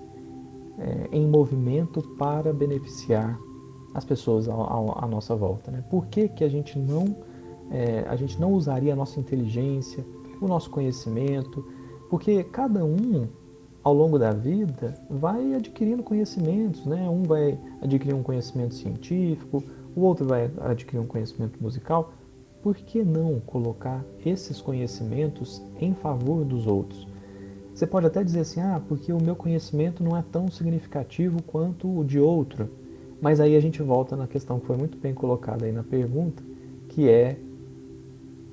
em movimento para beneficiar as pessoas à nossa volta, né? Por que que a gente não usaria a nossa inteligência, o nosso conhecimento? Porque cada um, ao longo da vida, vai adquirindo conhecimentos, né? Um vai adquirir um conhecimento científico, o outro vai adquirir um conhecimento musical. Por que não colocar esses conhecimentos em favor dos outros? Você pode até dizer assim, porque o meu conhecimento não é tão significativo quanto o de outro. Mas aí a gente volta na questão que foi muito bem colocada aí na pergunta, que é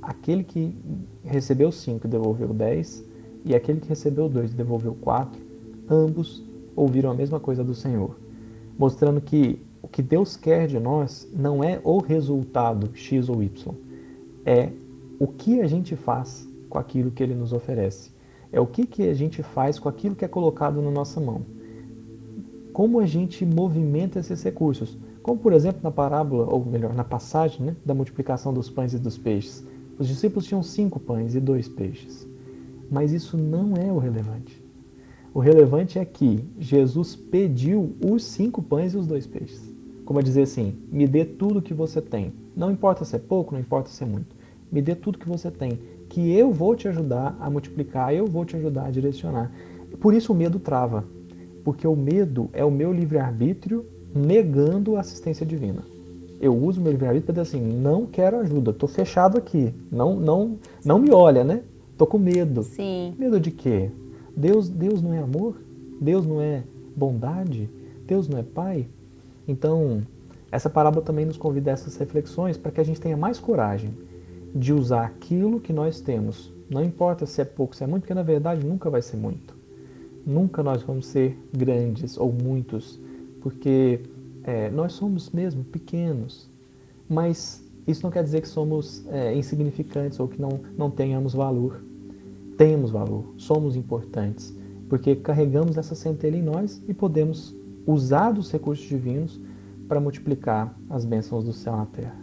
aquele que recebeu 5 e devolveu 10, e aquele que recebeu 2 e devolveu 4, ambos ouviram a mesma coisa do Senhor, mostrando que o que Deus quer de nós não é o resultado X ou Y, é o que a gente faz com aquilo que Ele nos oferece, é o que a gente faz com aquilo que é colocado na nossa mão, como a gente movimenta esses recursos, como por exemplo na parábola, ou melhor, na passagem, né, da multiplicação dos pães e dos peixes. Os discípulos tinham 5 pães e 2 peixes. Mas isso não é o relevante. O relevante é que Jesus pediu os 5 pães e os 2 peixes. Como a dizer assim, me dê tudo que você tem. Não importa se é pouco, não importa se é muito. Me dê tudo que você tem, que eu vou te ajudar a multiplicar, eu vou te ajudar a direcionar. Por isso o medo trava. Porque o medo é o meu livre-arbítrio negando a assistência divina. Eu uso o meu livre-arbítrio para dizer assim, não quero ajuda, estou fechado aqui, não me olha, né? Estou com medo. Sim. Medo de quê? Deus não é amor? Deus não é bondade? Deus não é Pai? Então, essa parábola também nos convida a essas reflexões para que a gente tenha mais coragem de usar aquilo que nós temos. Não importa se é pouco, se é muito, porque na verdade nunca vai ser muito. Nunca nós vamos ser grandes ou muitos, porque nós somos mesmo pequenos, mas isso não quer dizer que somos insignificantes ou que não tenhamos valor. Temos valor, somos importantes, porque carregamos essa centelha em nós e podemos usar dos recursos divinos para multiplicar as bênçãos do céu na terra.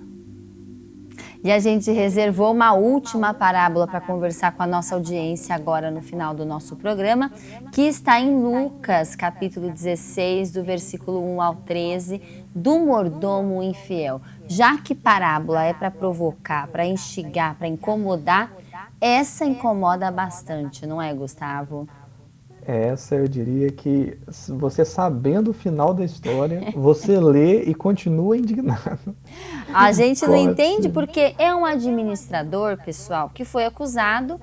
E a gente reservou uma última parábola para conversar com a nossa audiência agora no final do nosso programa, que está em Lucas, capítulo 16, do versículo 1 ao 13, do mordomo infiel. Já que parábola é para provocar, para instigar, para incomodar, essa incomoda bastante, não é, Gustavo? Essa eu diria que, você sabendo o final da história, você lê e continua indignado. A gente não entende porque é um administrador, pessoal, que foi acusado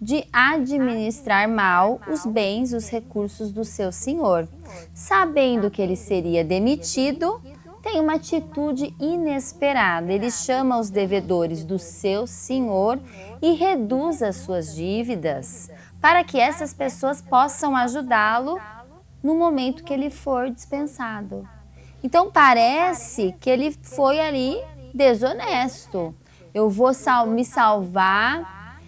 de administrar mal os bens, os recursos do seu senhor. Sabendo que ele seria demitido, tem uma atitude inesperada. Ele chama os devedores do seu senhor e reduz as suas dívidas, para que essas pessoas possam ajudá-lo no momento que ele for dispensado. Então parece que ele foi ali desonesto. Eu vou me salvar,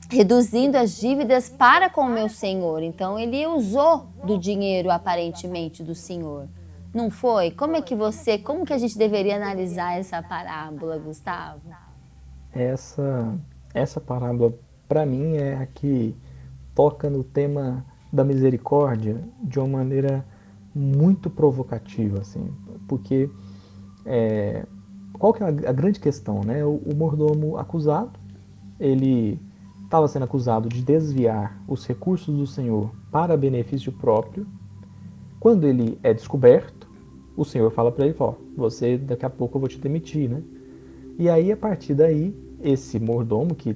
reduzindo as dívidas para com o meu senhor. Então ele usou do dinheiro aparentemente do senhor. Não foi? Como que a gente deveria analisar essa parábola, Gustavo? Essa parábola, para mim, é a que toca no tema da misericórdia de uma maneira muito provocativa, assim, porque qual que é a grande questão, né? O mordomo acusado, ele estava sendo acusado de desviar os recursos do Senhor para benefício próprio. Quando ele é descoberto, o Senhor fala para ele, você daqui a pouco eu vou te demitir, né? E aí, a partir daí, esse mordomo que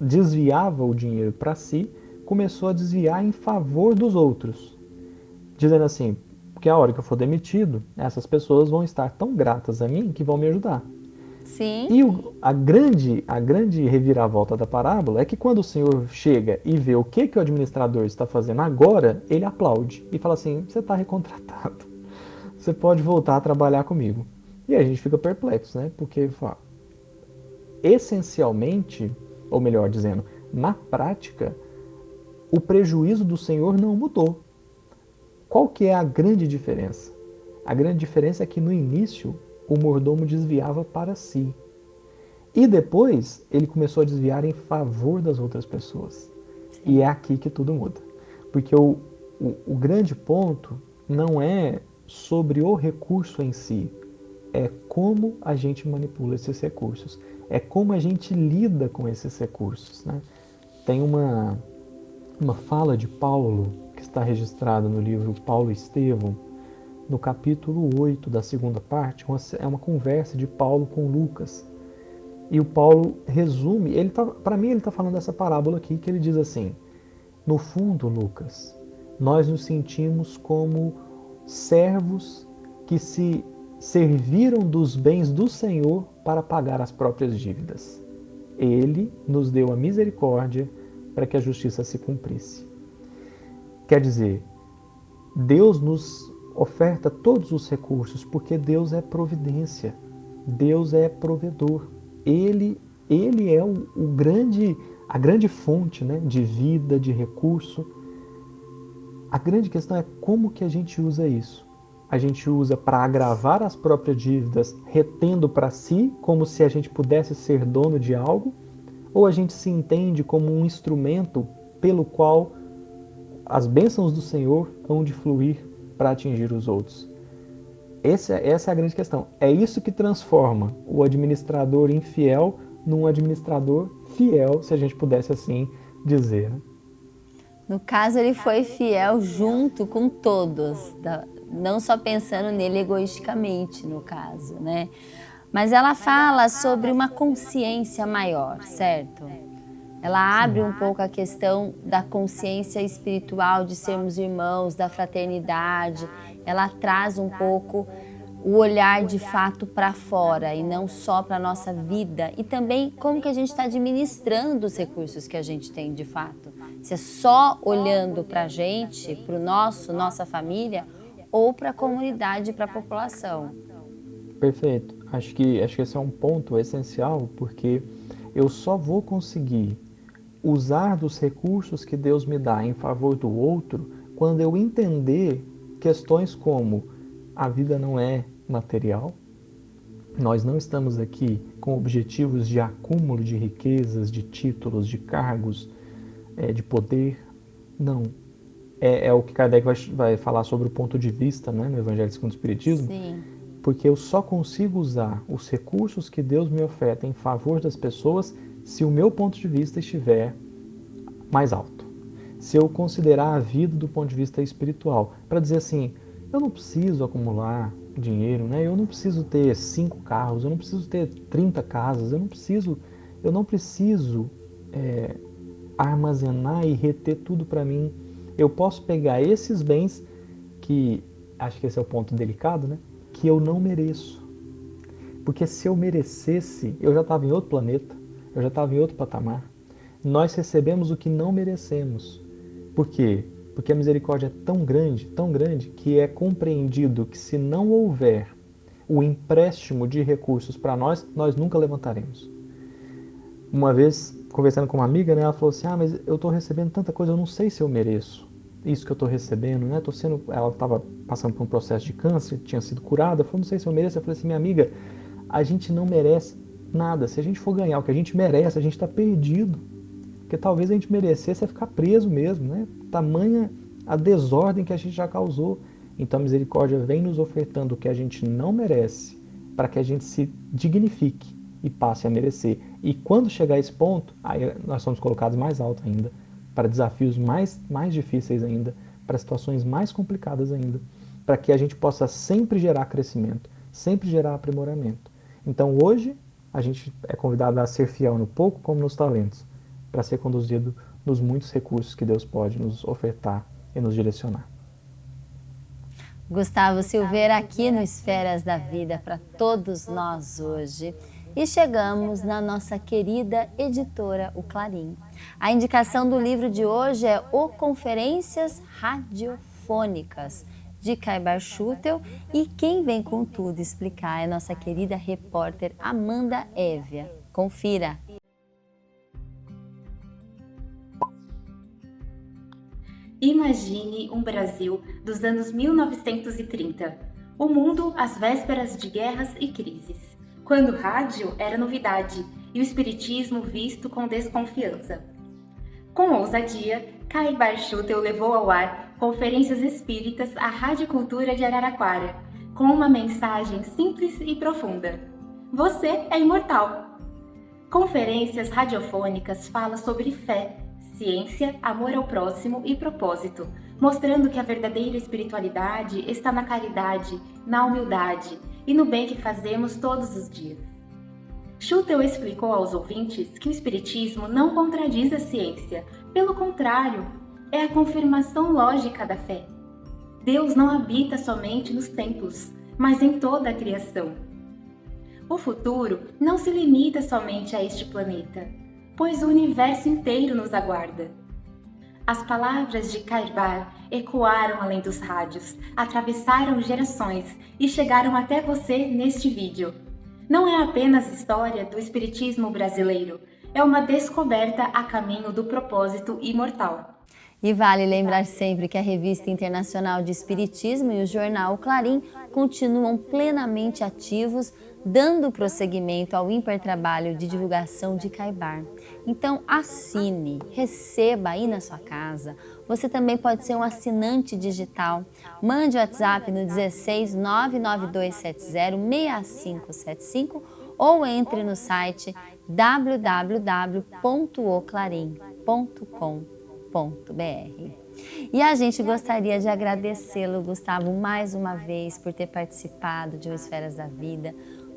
desviava o dinheiro para si, começou a desviar em favor dos outros, dizendo assim, que a hora que eu for demitido, essas pessoas vão estar tão gratas a mim que vão me ajudar. Sim. E a grande reviravolta da parábola é que quando o Senhor chega e vê o que o administrador está fazendo agora, ele aplaude e fala assim, você está recontratado, você pode voltar a trabalhar comigo. E a gente fica perplexo, né? Porque, essencialmente, ou melhor dizendo, na prática, o prejuízo do Senhor não mudou. Qual que é a grande diferença? A grande diferença é que no início o mordomo desviava para si. E depois ele começou a desviar em favor das outras pessoas. Sim. E é aqui que tudo muda. Porque o grande ponto não é sobre o recurso em si, é como a gente manipula esses recursos, é como a gente lida com esses recursos, né? Tem uma fala de Paulo que está registrada no livro Paulo e Estevão, no capítulo 8 da segunda parte, é uma conversa de Paulo com Lucas. E o Paulo resume, para mim ele está falando dessa parábola aqui, que ele diz assim, no fundo, Lucas, nós nos sentimos como servos que se serviram dos bens do Senhor para pagar as próprias dívidas. Ele nos deu a misericórdia para que a justiça se cumprisse. Quer dizer, Deus nos oferta todos os recursos, porque Deus é providência, Deus é provedor. Ele é a grande fonte, né, de vida, de recurso. A grande questão é como que a gente usa isso. A gente usa para agravar as próprias dívidas, retendo para si, como se a gente pudesse ser dono de algo, ou a gente se entende como um instrumento pelo qual as bênçãos do Senhor hão de fluir para atingir os outros. Essa é a grande questão. É isso que transforma o administrador infiel num administrador fiel, se a gente pudesse assim dizer. No caso, ele foi fiel junto com todos, não só pensando nele egoisticamente, no caso, né? Mas ela fala sobre uma consciência maior, certo? Ela abre um pouco a questão da consciência espiritual, de sermos irmãos, da fraternidade. Ela traz um pouco o olhar de fato para fora e não só para a nossa vida. E também como que a gente está administrando os recursos que a gente tem de fato. Se é só olhando para a gente, para o nossa família, ou para a comunidade, para a população. Perfeito. Acho que esse é um ponto essencial, porque eu só vou conseguir usar dos recursos que Deus me dá em favor do outro quando eu entender questões como a vida não é material, nós não estamos aqui com objetivos de acúmulo de riquezas, de títulos, de cargos, de poder. Não. É o que Kardec vai falar sobre o ponto de vista, né, no Evangelho segundo o Espiritismo. Sim. Porque eu só consigo usar os recursos que Deus me oferta em favor das pessoas se o meu ponto de vista estiver mais alto. Se eu considerar a vida do ponto de vista espiritual, para dizer assim, eu não preciso acumular dinheiro, né? Eu não preciso ter 5 carros, eu não preciso ter 30 casas, eu não preciso armazenar e reter tudo para mim. Eu posso pegar esses bens que, acho que esse é o ponto delicado, né? Que eu não mereço. Porque se eu merecesse, eu já estava em outro planeta, eu já estava em outro patamar. Nós recebemos o que não merecemos. Por quê? Porque a misericórdia é tão grande, que é compreendido que se não houver o empréstimo de recursos para nós, nós nunca levantaremos. Uma vez, conversando com uma amiga, né, ela falou assim, mas eu estou recebendo tanta coisa, eu não sei se eu mereço isso que eu estou recebendo, né? Ela estava passando por um processo de câncer, tinha sido curada, falou, não sei se eu mereço. Eu falei assim, minha amiga, a gente não merece nada. Se a gente for ganhar o que a gente merece, a gente está perdido. Porque talvez a gente merecesse ficar preso mesmo, né? Tamanha a desordem que a gente já causou. Então a misericórdia vem nos ofertando o que a gente não merece, para que a gente se dignifique e passe a merecer. E quando chegar a esse ponto, aí nós somos colocados mais alto ainda, para desafios mais difíceis ainda, para situações mais complicadas ainda, para que a gente possa sempre gerar crescimento, sempre gerar aprimoramento. Então hoje a gente é convidado a ser fiel no pouco como nos talentos, para ser conduzido nos muitos recursos que Deus pode nos ofertar e nos direcionar. Gustavo Silveira aqui no Esferas da Vida para todos nós hoje. E chegamos na nossa querida editora, o Clarim. A indicação do livro de hoje é O Conferências Radiofônicas, de Caibar Schutel, e quem vem com tudo explicar é nossa querida repórter Amanda Évia. Confira! Imagine um Brasil dos anos 1930, o mundo às vésperas de guerras e crises, quando o rádio era novidade e o espiritismo visto com desconfiança. Com ousadia, Caibar Schutel levou ao ar conferências espíritas à Rádio Cultura de Araraquara, com uma mensagem simples e profunda: você é imortal. Conferências radiofônicas fala sobre fé, ciência, amor ao próximo e propósito, mostrando que a verdadeira espiritualidade está na caridade, na humildade e no bem que fazemos todos os dias. Schutel explicou aos ouvintes que o espiritismo não contradiz a ciência, pelo contrário, é a confirmação lógica da fé. Deus não habita somente nos templos, mas em toda a criação. O futuro não se limita somente a este planeta, pois o universo inteiro nos aguarda. As palavras de Caibar ecoaram além dos rádios, atravessaram gerações e chegaram até você neste vídeo. Não é apenas história do espiritismo brasileiro, é uma descoberta a caminho do propósito imortal. E vale lembrar sempre que a Revista Internacional de Espiritismo e o jornal Clarim continuam plenamente ativos, dando prosseguimento ao ímpar trabalho de divulgação de Caibar. Então assine, receba aí na sua casa. Você também pode ser um assinante digital. Mande o WhatsApp no 16 992706575 ou entre no site www.oclarim.com.br. E a gente gostaria de agradecê-lo, Gustavo, mais uma vez por ter participado de Esferas da Vida.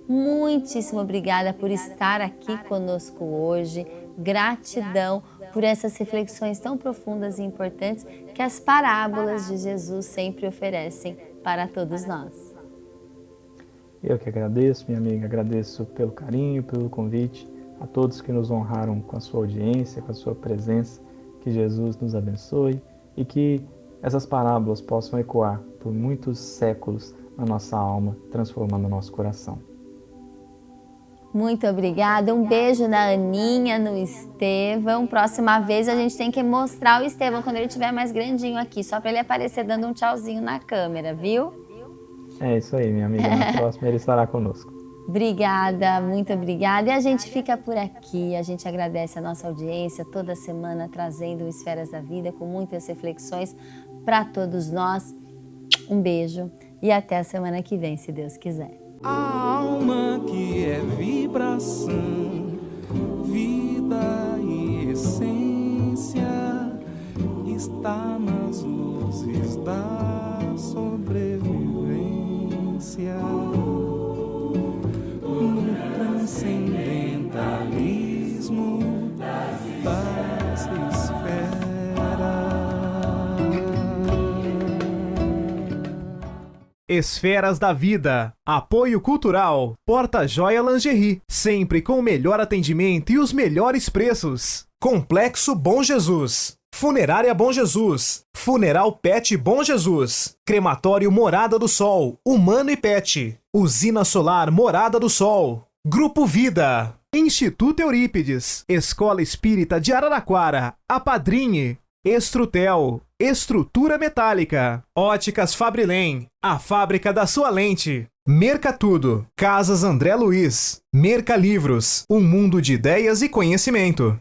Muitíssimo obrigada por estar aqui conosco hoje. Gratidão por essas reflexões tão profundas e importantes que as parábolas de Jesus sempre oferecem para todos nós. Eu que agradeço, minha amiga, agradeço pelo carinho, pelo convite, a todos que nos honraram com a sua audiência, com a sua presença. Que Jesus nos abençoe e que essas parábolas possam ecoar por muitos séculos na nossa alma, transformando o nosso coração. Muito obrigada. Um beijo na Aninha, no Estevão. Próxima vez a gente tem que mostrar o Estevão quando ele estiver mais grandinho aqui, só para ele aparecer dando um tchauzinho na câmera, viu? É isso aí, minha amiga. Na próxima ele estará conosco. Obrigada, muito obrigada. E a gente fica por aqui, a gente agradece a nossa audiência toda semana trazendo Esferas da Vida com muitas reflexões para todos nós. Um beijo e até a semana que vem, se Deus quiser. A alma que é vibração, vida e essência está nas luzes da sobrevivência. Transcendentalismo das esferas. Esferas da Vida. Apoio Cultural. Porta-Joia Lingerie. Sempre com o melhor atendimento e os melhores preços. Complexo Bom Jesus. Funerária Bom Jesus. Funeral Pet Bom Jesus. Crematório Morada do Sol. Humano e Pet. Usina Solar Morada do Sol. Grupo Vida, Instituto Eurípides, Escola Espírita de Araraquara, Apadrinhe, Estrutel, Estrutura Metálica, Óticas Fabrilém, a fábrica da sua lente, Mercatudo, Casas André Luiz, Mercalivros, um mundo de ideias e conhecimento.